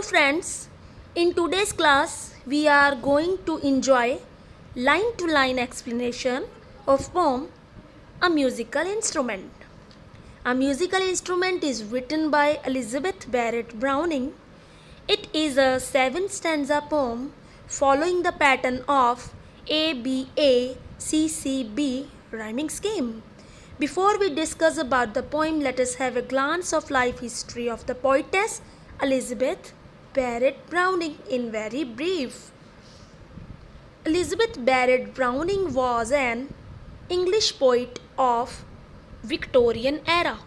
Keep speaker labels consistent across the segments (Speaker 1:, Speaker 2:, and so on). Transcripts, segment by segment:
Speaker 1: Hello friends, in today's class we are going to enjoy line to line explanation of poem A Musical Instrument. A Musical Instrument is written by Elizabeth Barrett Browning. It is a 7 stanza poem following the pattern of ABA CCB rhyming scheme. Before we discuss about the poem, let us have a glance of life history of the poetess Elizabeth Barrett Browning in very brief. Elizabeth Barrett Browning was an English poet of Victorian era,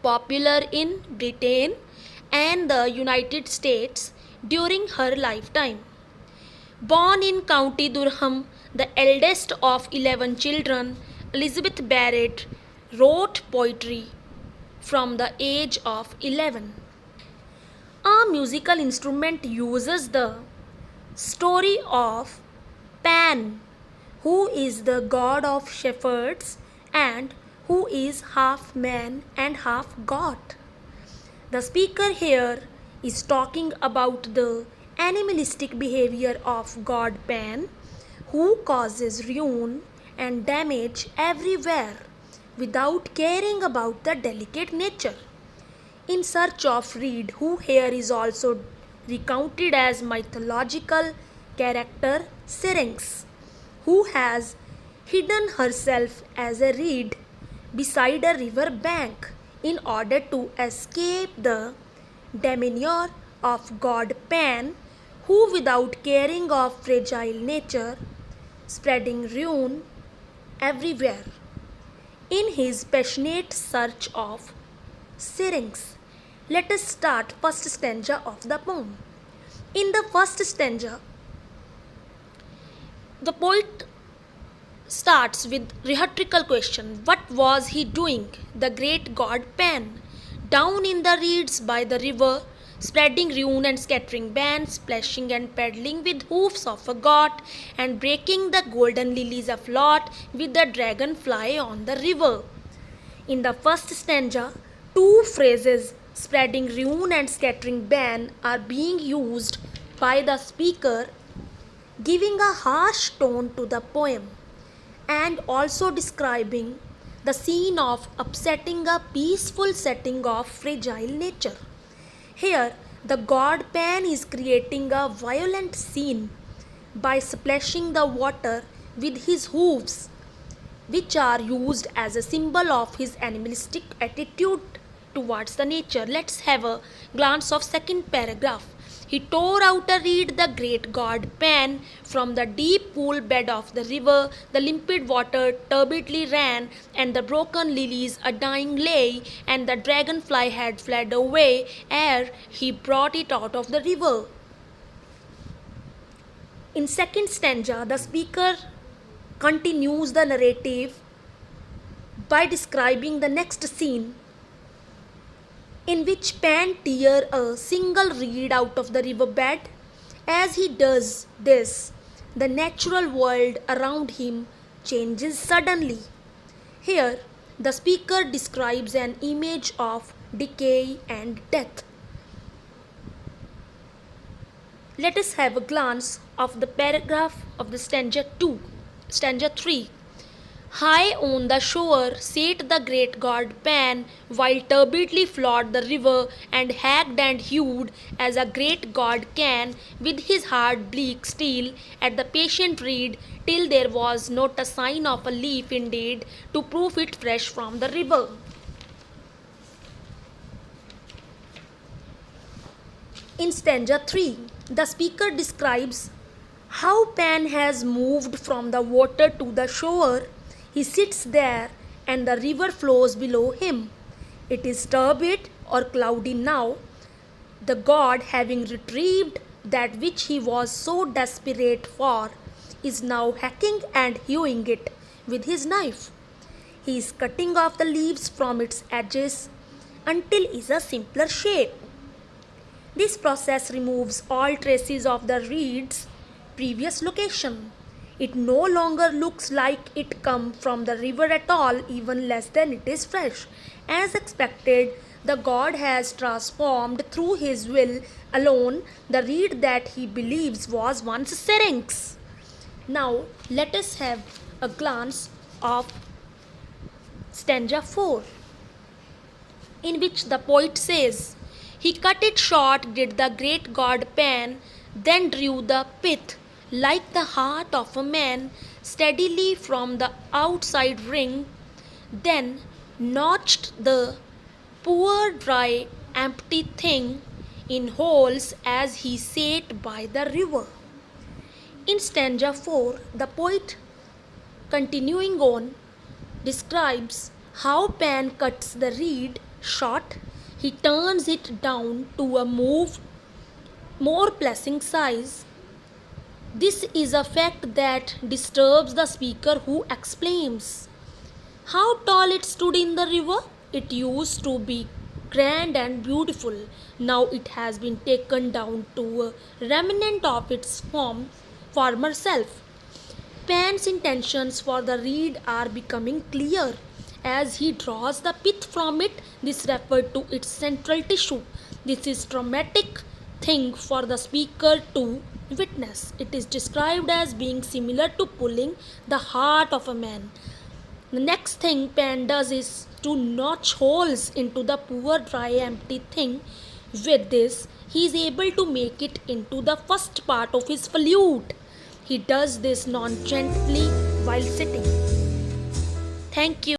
Speaker 1: popular in Britain and the United States during her lifetime. Born in County Durham, the eldest of 11 children, Elizabeth Barrett wrote poetry from the age of 11. A musical instrument uses the story of Pan, who is the god of shepherds and who is half man and half god. The speaker here is talking about the animalistic behavior of god Pan, who causes ruin and damage everywhere without caring about the delicate nature. In search of reed, who here is also recounted as mythological character Syrinx, who has hidden herself as a reed beside a river bank in order to escape the demeanor of god Pan, who without caring of fragile nature, spreading ruin everywhere. In his passionate search of Syrinx, let us start first stanza of the poem. In the first stanza, the poet starts with rhetorical question. What was he doing, the great god Pan, down in the reeds by the river, spreading ruin and scattering bands, splashing and paddling with hoofs of a goat, and breaking the golden lilies afloat with the dragonfly on the river? In the first stanza, two phrases, spreading ruin and scattering ban, are being used by the speaker, giving a harsh tone to the poem and also describing the scene of upsetting a peaceful setting of fragile nature. Here, the god Pan is creating a violent scene by splashing the water with his hooves, which are used as a symbol of his animalistic attitude towards the nature. Let's have a glance of second paragraph. He tore out a reed, the great god Pan, from the deep cool bed of the river. The limpid water turbidly ran, and the broken lilies a dying lay, and the dragonfly had fled away ere he brought it out of the river. In second stanza, the speaker continues the narrative by describing the next scene, in which Pan tears a single reed out of the riverbed. As he does this, the natural world around him changes suddenly. Here, the speaker describes an image of decay and death. Let us have a glance of the paragraph of the stanza 2. Stanza 3. High on the shore sate the great god Pan, while turbidly flowed the river, and hacked and hewed as a great god can with his hard bleak steel at the patient reed, till there was not a sign of a leaf indeed to prove it fresh from the river. In stanza 3, the speaker describes how Pan has moved from the water to the shore. He sits there and the river flows below him. It is turbid or cloudy now. The god, having retrieved that which he was so desperate for, is now hacking and hewing it with his knife. He is cutting off the leaves from its edges until it is a simpler shape. This process removes all traces of the reed's previous location. It no longer looks like it come from the river at all, even less than it is fresh. As expected, the god has transformed through his will alone the reed that he believes was once syrinx. Now let us have a glance of stanza 4, in which the poet says, he cut it short, did the great god Pan, then drew the pith like the heart of a man steadily from the outside ring, then notched the poor dry empty thing in holes as he sat by the river. In stanza 4, the poet, continuing on, describes how Pan cuts the reed short. He turns it down to a more pleasing size. This is a fact that disturbs the speaker, who exclaims, how tall it stood in the river! It used to be grand and beautiful. Now it has been taken down to a remnant of its former self. Pan's intentions for the reed are becoming clear. As he draws the pith from it, this referred to its central tissue. This is traumatic thing for the speaker to witness. It is described as being similar to pulling the heart of a man. The next thing Pan does is to notch holes into the poor dry empty thing. With this, he is able to make it into the first part of his flute. He does this nonchalantly while sitting. Thank you.